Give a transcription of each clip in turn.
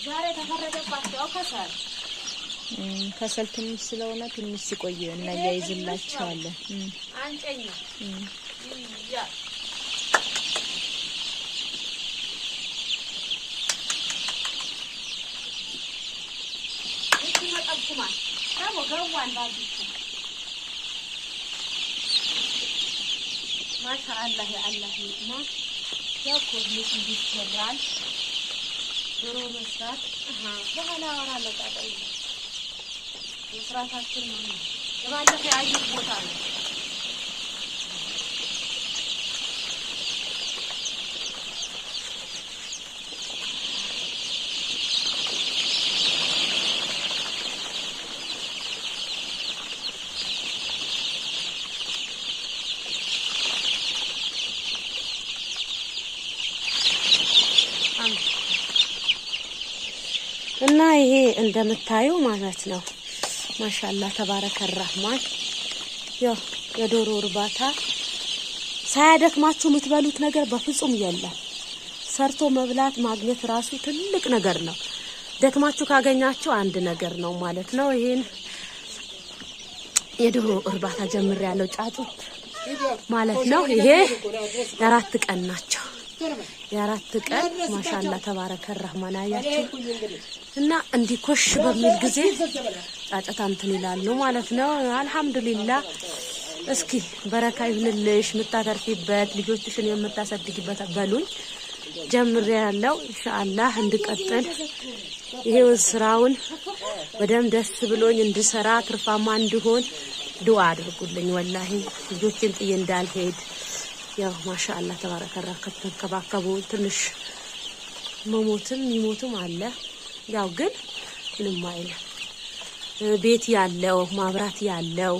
ዛሬ ተፈረደባቸው ከሰል ትንሽ ስለሆነ ትንሽ ሲቆይ እና ያይዝላችኋለን አንጨኝ ያ መጣብኩማን ታቦ ገዋን ባዲስ ማሻአላህ ያአላህ ማ ያቆም ይችላል ዶሮ መስራት በኋላ አወራለሁ ታዲያ መስራታችን ነው ለባለፈ ያየው ቦታ ነው እና ይሄ እንደምታዩ ማለት ነው ማሻአላህ ተባረከ الرحمن ያው የዶሮ እርባታ ሳያደክማችሁ የምትበሉት ነገር በፍጹም የለም ሰርቶ መብላት ማግኘት ራሱ ትልቅ ነገር ነው ደክማችሁ ካገኛችሁ አንድ ነገር ነው ማለት ነው ይሄን የዶሮ እርባታ ጀምሬያለሁ ጫጩት ማለት ነው ይሄ የአራት ቀን ናቸው የአራት ቀን ማሻአላህ ተባረከ الرحمن አያችሁ እና እንዲኮሽ በሚል ጊዜ ጫጫታ እንትን ይላሉ ማለት ነው አልহামዱሊላህ እስኪ በረካ ይሁንልሽ ምታተርፊበት ልጆችሽን የምታሳድጊበት በሉኝ ጀምሬያለሁ ኢንሻአላህ እንድቀጥል ይሄው ስራውን በደም ደስ ብሎኝ እንድሰራ ትርፋማ እንድሆን ዱአ አድርጉልኝ ወላሂ ልጆችን ጥዬ እንዳልሄድ ያው ማሻአላህ ተባረከ ከተንከባከቡ ትንሽ መሞትም ይሞቱም አለ ያው ግን ምንም አይልም ቤት ያለው ማብራት ያለው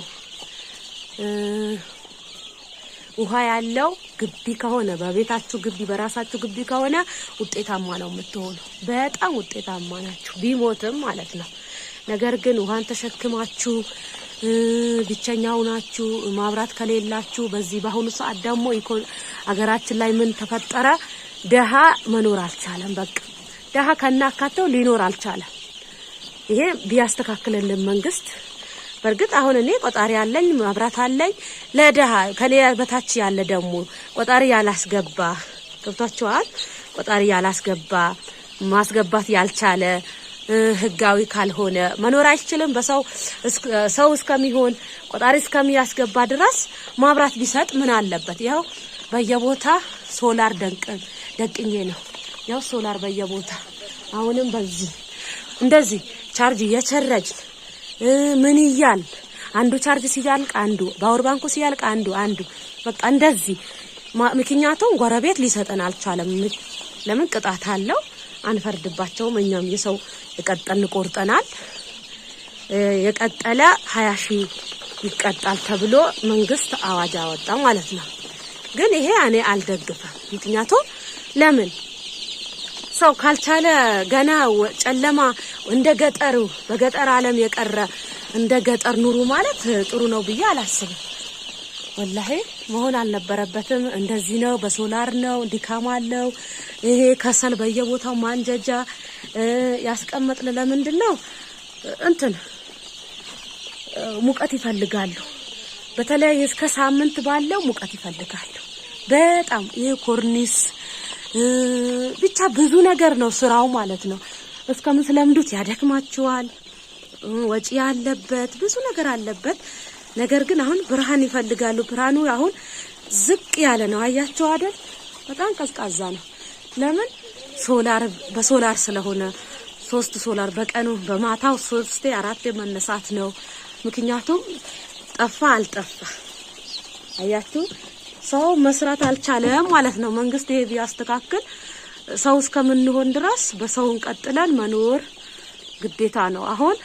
ውሃ ያለው ግቢ ከሆነ በቤታችሁ ግቢ በራሳችሁ ግቢ ከሆነ ውጤታማ ነው የምትሆነው በጣም ውጤታማ ናችሁ ቢሞትም ማለት ነው ነገር ግን ውሃን ተሸክማችሁ ብቻኛው ናችሁ ማብራት ከሌላችሁ በዚህ ባሁኑ ሰዓት ደግሞ አገራችን ላይ ምን ተፈጠረ ደሃ መኖር አልቻለም በቃ ደሃ ከናካተው ሊኖር አልቻለም ይሄ ቢያስተካክልልን መንግስት በርግጥ አሁን እኔ ቆጣሪ ያለኝ ማብራት አለኝ ለደሃ ከኔ በታች ያለ ደግሞ ቆጣሪ ያላስገባ ገብታችኋል ቆጣሪ ያላስገባ ማስገባት ያልቻለ ህጋዊ ካልሆነ መኖር አይችልም በሰው እስከሚሆን ቆጣሪ እስከሚያስገባ ድረስ ማብራት ቢሰጥ ምን አለበት ያው በየቦታ ሶላር ደቅኜ ነው ያው ሶላር በየቦታ አሁንም በዚህ እንደዚህ ቻርጅ የቸረጅ ምን ይያል አንዱ ቻርጅ ሲያልቅ አንዱ ባወር ባንኩ ሲያልቅ አንዱ በቃ እንደዚህ ምክንያቱም ጎረቤት ሊሰጠን አልቻለም ለምን ቅጣት አለው አንፈርድባቸውም እኛም የሰው የቀጠልን ቆርጠናል የቀጠለ 20 ሺህ ይቀጣል ተብሎ መንግስት አዋጅ አወጣ ማለት ነው ግን ይሄ እኔ አልደግፈም ምክንያቱም ለምን ሰው ካልቻለ ገና ጨለማ እንደ ገጠሩ በገጠር ዓለም የቀረ እንደ ገጠር ኑሩ ማለት ጥሩ ነው ብዬ አላስብም ወላሂ መሆን አልነበረበትም እንደዚህ ነው በሶላር ነው ድካማለው ይሄ ከሰል በየቦታው ማንጀጃ ያስቀመጥን ለምንድነው እንትን ሙቀት ይፈልጋሉ በተለይ እስከ ሳምንት ባለው ሙቀት ይፈልጋሉ በጣም ይሄ ኮርኒስ ብቻ ብዙ ነገር ነው ስራው ማለት ነው እስከምትለምዱት ያደክማችኋል ወጪ ያለበት ብዙ ነገር አለበት ነገር ግን አሁን ብርሃን ይፈልጋሉ ብርሃኑ አሁን ዝቅ ያለ ነው አያችሁ አይደል በጣም ቀዝቃዛ ነው ለምን ሶላር በሶላር ስለሆነ 3 ሶላር በቀኑ በማታው 3 4 መነሳት ነው ምክንያቱም ጠፋ አልጠፋ አያችሁ ሰው መስራት አልቻለም ማለት ነው መንግስት ይሄ ቢያስተካክል ሰው እስከምንሆን ድረስ በሰውን ቀጥለን መኖር ግዴታ ነው አሁን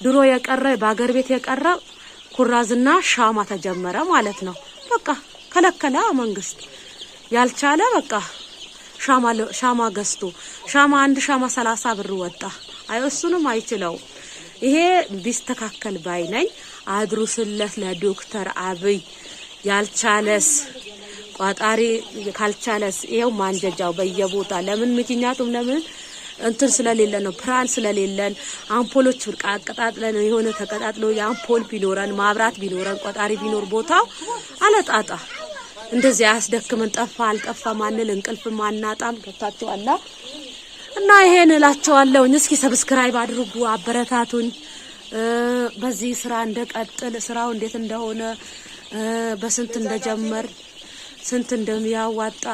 ድሮ የቀረ በአገር ቤት የቀረ ኩራዝና ሻማ ተጀመረ ማለት ነው በቃ ከለከለ መንግስት ያልቻለ በቃ ሻማ ገዝቶ ሻማ አንድ ሻማ 30 ብር ወጣ አይወስኑም አይችለው ይሄ ቢስተካከል ባይነኝ አድሩስለት ለዶክተር አብይ ያልቻለስ ቋጣሪ ካልቻለስ ይሄው ማንጀጃው በየቦታ ለምን ምክንያቱም ለምን እንትን ስለሌለ ነው ፕራን ስለሌለን አምፖሎች አቀጣጥለን የሆነ ተቀጣጥሎ የአምፖል ቢኖረን ማብራት ቢኖረን ቋጣሪ ቢኖር ቦታው አለጣጣ እንደዚህ አያስደክመን ጠፋ አልጠፋ ማንል እንቅልፍ ማናጣም ከታችኋላ እና ይሄን እላችኋለሁ እስኪ ሰብስክራይብ አድርጉ አበረታቱኝ በዚህ ስራ እንደቀጥል ስራው እንዴት እንደሆነ በስንት እንደጀመር ስንት እንደሚያዋጣ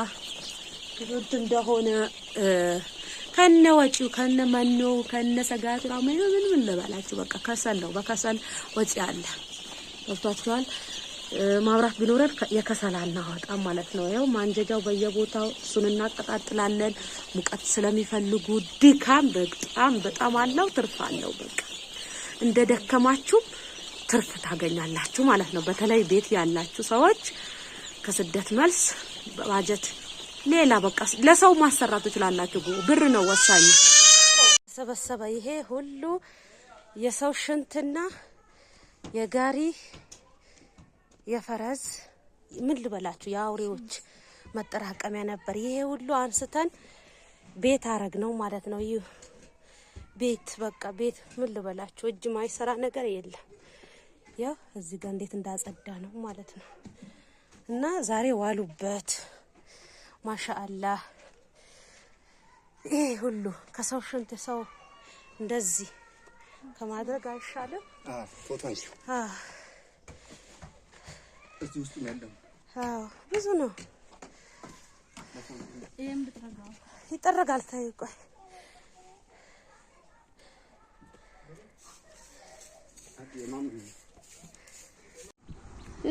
ስንት እንደሆነ ከነ ወጪው ከነ መኖ ከነ ሰጋቱራ ምን ልበላችሁ በቃ ከሰል ነው በከሰል ወጪ አለ ወጥቷል ማብራት ቢኖረን የከሰላና ወጣ ማለት ነው ያው ማንጀጃው በየቦታው እሱን እናቀጣጥላለን ሙቀት ስለሚፈልጉ ድካም በጣም አለው ትርፍ አለው በቃ እንደደከማችሁ ትርፍ ታገኛላችሁ ማለት ነው በተለይ ቤት ያላችሁ ሰዎች ከስደት መልስ ባጀት ሌላ በቃ ለሰው ማሰራት ትችላላችሁ ብር ነው ወሳኝ ሰበሰበ ይሄ ሁሉ የሰው ሽንትና የጋሪ የፈረስ ምን ልበላችሁ የአውሬዎች መጠራቀሚያ ነበር ይሄ ሁሉ አንስተን ቤት አረግ ነው ማለት ነው ይሄ ቤት በቃ ቤት ምን ልበላችሁ እጅ ማይሰራ ነገር የለም ያው እዚህ ጋር እንዴት እንዳጸዳ ነው ማለት ነው እና ዛሬ ዋሉበት ማሻአላህ ይሄ ሁሉ ከሰው ሽንት ሰው እንደዚህ ከማድረግ አይሻልም ፎቶንሽ እዚህ ውስጥ ያለው ብዙ ነው ይሄን ብትረጋው ይጠረጋል ታይቆይ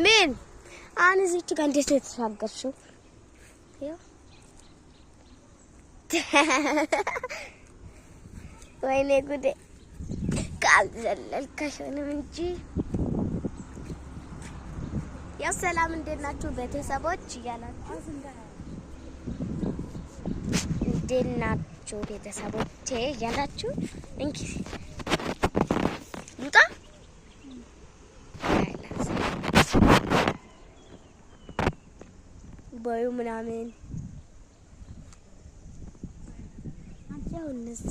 ምን አሁን እዚች ጋር እንዴት ነው የተሻገርሽው? ያው ወይኔ ጉዴ ካልዘለልከሽ ነው እንጂ ያው ሰላም እንዴት ናችሁ ቤተሰቦች እያላችሁ እንዴት ናችሁ ቤተሰቦቼ እያላችሁ እንኪ ውጣ ባዩ ምናምን አንቺ አሁን ነሳ